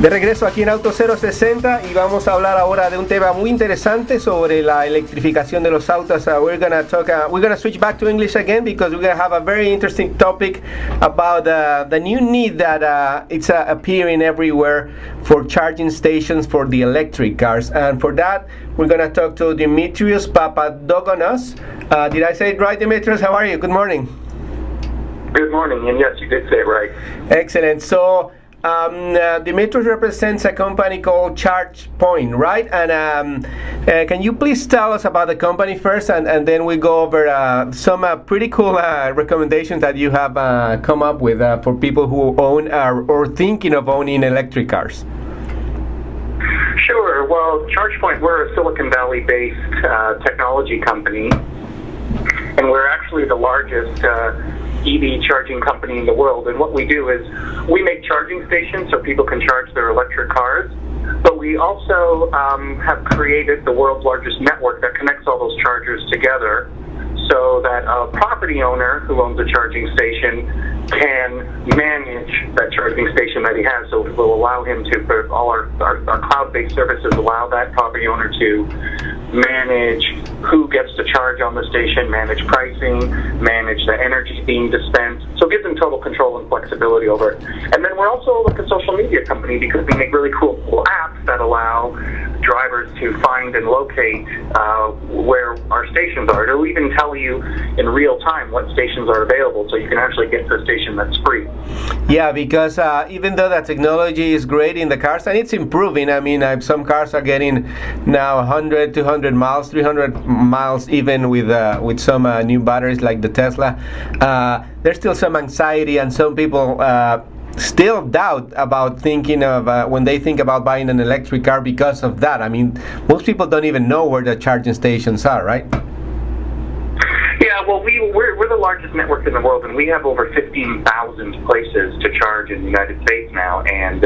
De regreso aquí en Auto 060 y vamos a hablar ahora de un tema muy interesante sobre la electrificación de los autos. We're gonna switch back to English again because we're gonna have a very interesting topic about the new need that it's appearing everywhere for charging stations for the electric cars. And for that, we're gonna talk to Dimitrios Papadogonos. Did I say it right, Dimitrios? How are you? Good morning. Good morning, and yes, you did say it right. Excellent. So. Dimitrios represents a company called ChargePoint, right? And can you please tell us about the company first, and then we go over some pretty cool recommendations that you have come up with for people who own or thinking of owning electric cars? Sure. Well, ChargePoint, we're a Silicon Valley-based technology company, and we're actually the largest EV charging company in the world. And what we do is we make charging stations so people can charge their electric cars, but we also have created the world's largest network that connects all those chargers together so that a property owner who owns a charging station can manage that charging station that he has. So it will allow him to, all our cloud-based services allow that property owner to manage who gets to charge on the station, manage pricing, manage the energy being dispensed. So it gives them total control and flexibility over it. And then we're also like a social media company because we make really cool apps that allow drivers to find and locate where our stations are. It'll even tell you in real time what stations are available, so you can actually get to a station that's free. Yeah, because even though that technology is great in the cars, and it's improving, I mean, some cars are getting now 100, 200 miles, 300 miles even with some new batteries like the Tesla. There's still some anxiety, and some people still doubt about thinking of when they think about buying an electric car because of that. I mean, most people don't even know where the charging stations are, right? Yeah, well, we're the largest network in the world, and we have over 15,000 places to charge in the United States now. And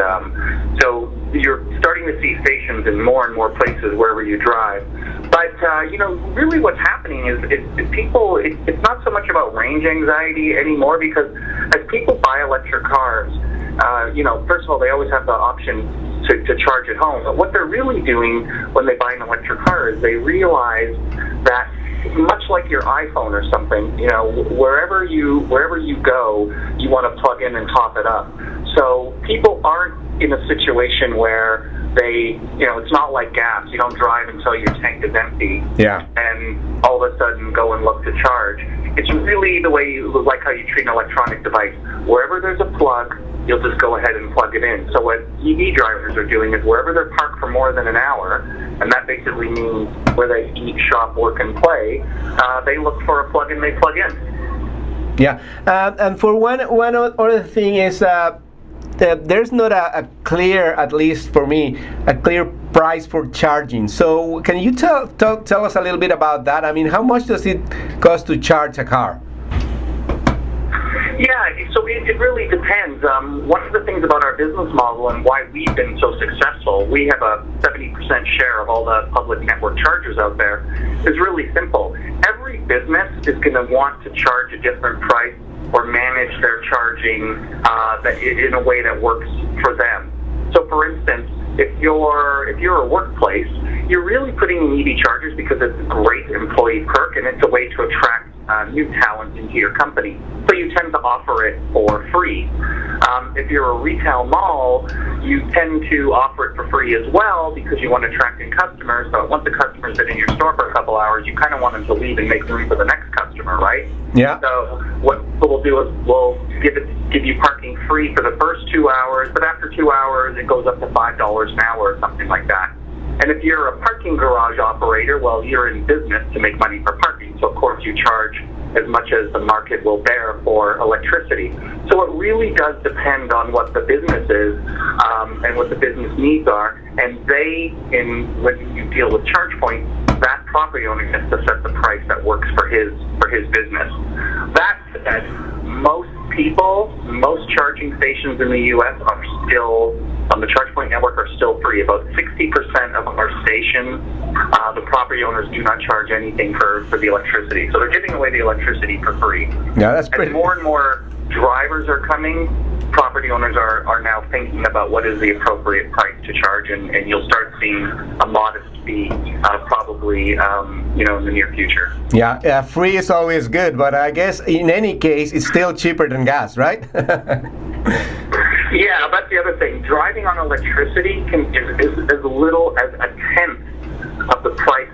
so you're starting to see stations in more and more places wherever you drive. But really, what's happening is people. It's not so much about range anxiety anymore, because as people buy electric cars, first of all, they always have the option to charge at home. But what they're really doing when they buy an electric car is they realize that, much like your iPhone or something, wherever you go, you want to plug in and top it up. So people aren't in a situation where it's not like gas. You don't drive until your tank is empty. Yeah. And all of a sudden go and look to charge. It's really the way like how you treat an electronic device. Wherever there's a plug, you'll just go ahead and plug it in. So what EV drivers are doing is wherever they're parked for more than an hour, and that basically means where they eat, shop, work, and play, they look for a plug and they plug in. Yeah, and for one other thing is there's not a clear, at least for me, a clear price for charging. So can you tell us a little bit about that? I mean, how much does it cost to charge a car? Yeah, so it really depends. One of the things about our business model and why we've been so successful, we have a 70% share of all the public network chargers out there, is really simple. Every business is going to want to charge a different price or manage their charging in a way that works for them. So for instance, if you're a workplace, you're really putting in EV chargers because it's a great employee perk and it's a way to attract new talent into your company. So you tend to offer it for free. If you're a retail mall, you tend to offer it for free as well because you want to attract in customers. So once the customer's been in your store for a couple hours, you kind of want them to leave and make room for the next customer, right? Yeah. So what we'll do is we'll give you parking free for the first 2 hours, but after 2 hours, it goes up to $5 an hour or something like that. And if you're a parking garage operator, well, you're in business to make money for parking. So, of course, you charge as much as the market will bear for electricity. So it really does depend on what the business is and what the business needs are. And when you deal with ChargePoint, that property owner gets to set the price that works for his business. That said, most charging stations in the U.S. are still, on the ChargePoint network are still free. About 60% of our stations, the property owners do not charge anything for the electricity. So they're giving away the electricity for free. Yeah, that's pretty. As more and more drivers are coming, property owners are now thinking about what is the appropriate price to charge, and you'll start seeing a modest fee probably in the near future. Yeah, free is always good, but I guess in any case it's still cheaper than gas, right? Yeah, that's the other thing. Driving on electricity is as little as a tenth of the price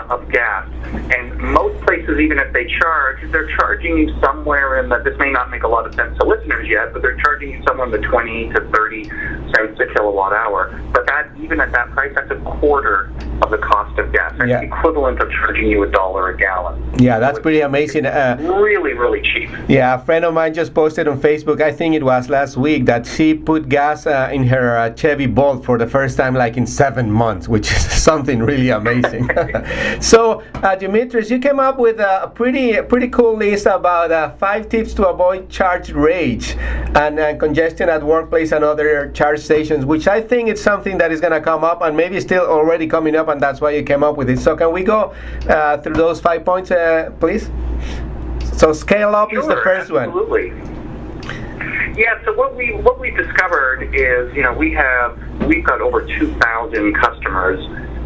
of gas. And most places, even if they charge, they're charging you somewhere in the, this may not make a lot of sense to listeners yet, but they're charging you somewhere in the 20 to 30 cents a kilowatt hour. But that, even at that price, that's a quarter of the cost of gas. That's the equivalent of charging you $1 a gallon. Yeah, that's pretty amazing. Really, really cheap. Yeah, a friend of mine just posted on Facebook, I think it was last week, that she put gas in her Chevy Bolt for the first time like in 7 months, which is something really amazing. So, Dimitris, you came up with a pretty cool list about 5 tips to avoid charge rage and congestion at workplace and other charge stations, which I think it's something that is going to come up and maybe still already coming up, and that's why you came up with it. So can we go through those 5 points, please? So scale up is the first one. Absolutely. Yeah, so what we discovered is, we've got over 2,000 customers,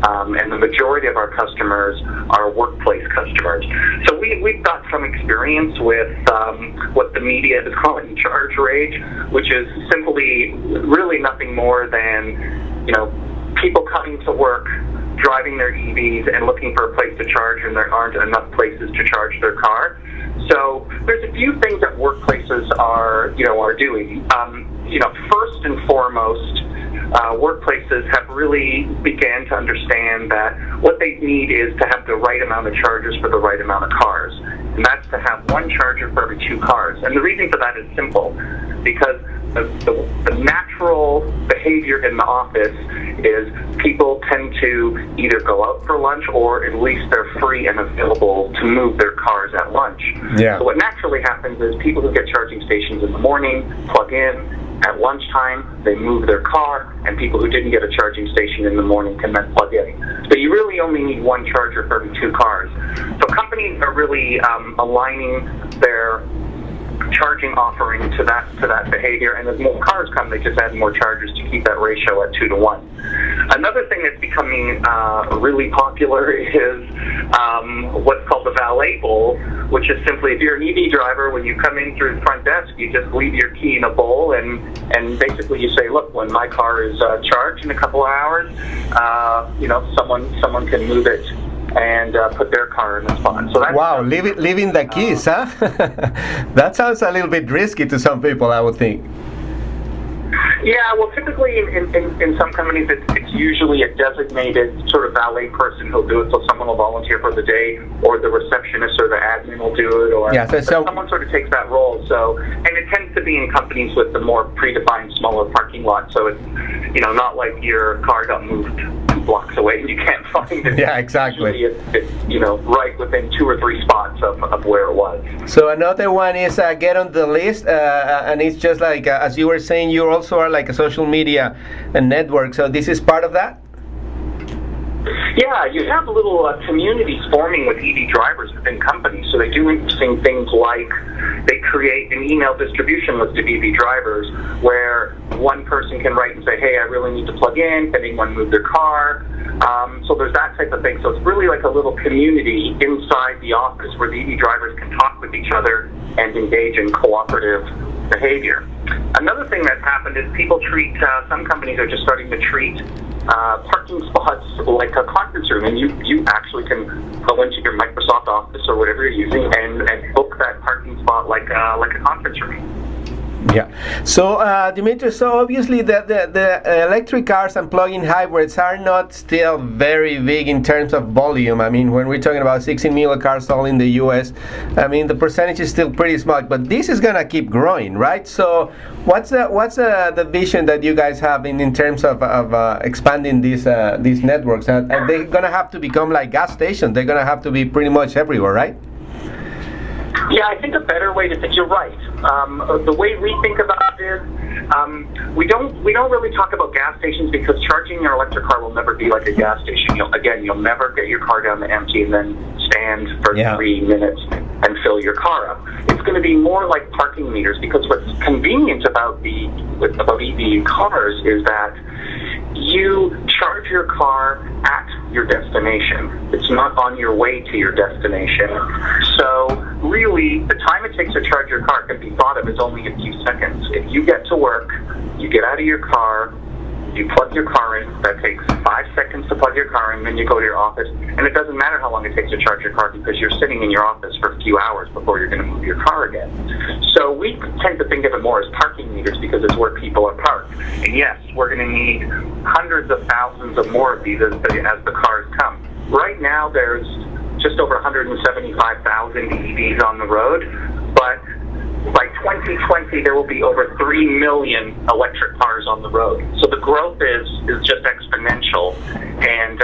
and the majority of our customers are workplace customers. So we've got some experience with what the media is calling charge rage, which is simply really nothing more than, people coming to work, driving their EVs and looking for a place to charge, and there aren't enough places to charge their car. So there's a few things that workplaces are doing. First and foremost, workplaces have really began to understand that what they need is to have the right amount of chargers for the right amount of cars. And that's to have one charger for every 2 cars. And the reason for that is simple, because the natural behavior in the office is people tend to either go out for lunch, or at least they're free and available to move their cars at lunch. Yeah. So what naturally happens is people who get charging stations in the morning plug in. At lunchtime, they move their car, and people who didn't get a charging station in the morning can then plug in. So you really only need one charger for every 2 cars. So companies are really aligning their charging offering to that behavior, and as more cars come, they just add more chargers to keep that ratio at 2 to 1. Another thing that's becoming really popular is what's called the valet bowl, which is simply, if you're an EV driver, when you come in through the front desk, you just leave your key in a bowl, and basically you say, look, when my car is charged in a couple of hours, someone can move it and put their car in the spot. So that's leaving the keys, huh? That sounds a little bit risky to some people, I would think. Yeah, well, typically in some companies, it's usually a designated sort of valet person who'll do it. So someone will volunteer for the day, or the receptionist or the admin will do it, or someone sort of takes that role. So, and it tends to be in companies with the more predefined, smaller parking lot. So it's not like your car got moved 2 blocks away and you can't find it. Yeah, exactly. Usually it's right within 2 or 3 spots of where it was. So another one is get on the list, and it's just like as you were saying, you also are like a social media network. So this is part of that? Yeah, you have little communities forming with EV drivers within companies. So they do interesting things like they create an email distribution list of EV drivers where one person can write and say, hey, I really need to plug in, can anyone move their car? So there's that type of thing. So it's really like a little community inside the office where the EV drivers can talk with each other and engage in cooperative behavior. Another thing that's happened is people treat, some companies are just starting to treat parking spots like a conference room, and you actually can go into your Microsoft Office or whatever you're using and book that parking spot like a conference room. Yeah. So, Dimitri, so obviously the electric cars and plug-in hybrids are not still very big in terms of volume. I mean, when we're talking about 16 million cars sold in the U.S., I mean, the percentage is still pretty small, but this is going to keep growing, right? So what's the vision that you guys have in terms of expanding these networks? Are they going to have to become like gas stations? They're going to have to be pretty much everywhere, right? Yeah, I think a better way to think, you're right. The way we think about it is we don't really talk about gas stations because charging your electric car will never be like a gas station. You'll never get your car down to empty and then stand for 3 minutes and fill your car up. It's going to be more like parking meters, because what's convenient about EV cars is that you charge your car at your destination. It's not on your way to your destination. So really, the time it takes to charge your car can be thought of as only a few seconds. If you get to work, you get out of your car, you plug your car in, that takes 5 seconds to plug your car in, then you go to your office, and it doesn't matter how long it takes to charge your car because you're sitting in your office for a few hours before you're going to move your car again. So we tend to think of it more as parking meters because it's where people are parked. And yes, we're going to need hundreds of thousands of more of these as the cars come. Right now there's just over 175,000 EVs on the road, but by 2020, there will be over 3 million electric cars on the road. So the growth is just exponential, and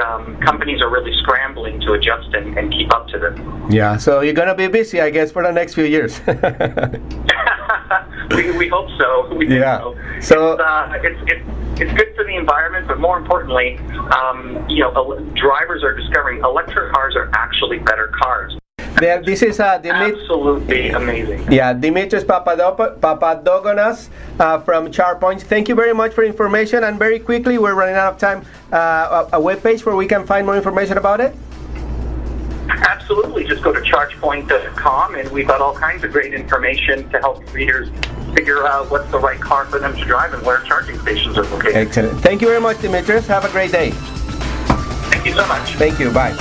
companies are really scrambling to adjust and keep up to this. Yeah, so you're going to be busy, I guess, for the next few years. we hope so. We think so. It's good for the environment, but more importantly, drivers are discovering electric cars are actually better cars. This is absolutely amazing. Yeah, Dimitris Papadogonas from ChargePoint. Thank you very much for information. And very quickly, we're running out of time. A webpage where we can find more information about it? Absolutely. Just go to ChargePoint.com, and we've got all kinds of great information to help readers figure out what's the right car for them to drive and where charging stations are located. Excellent. Thank you very much, Dimitris. Have a great day. Thank you so much. Thank you. Bye.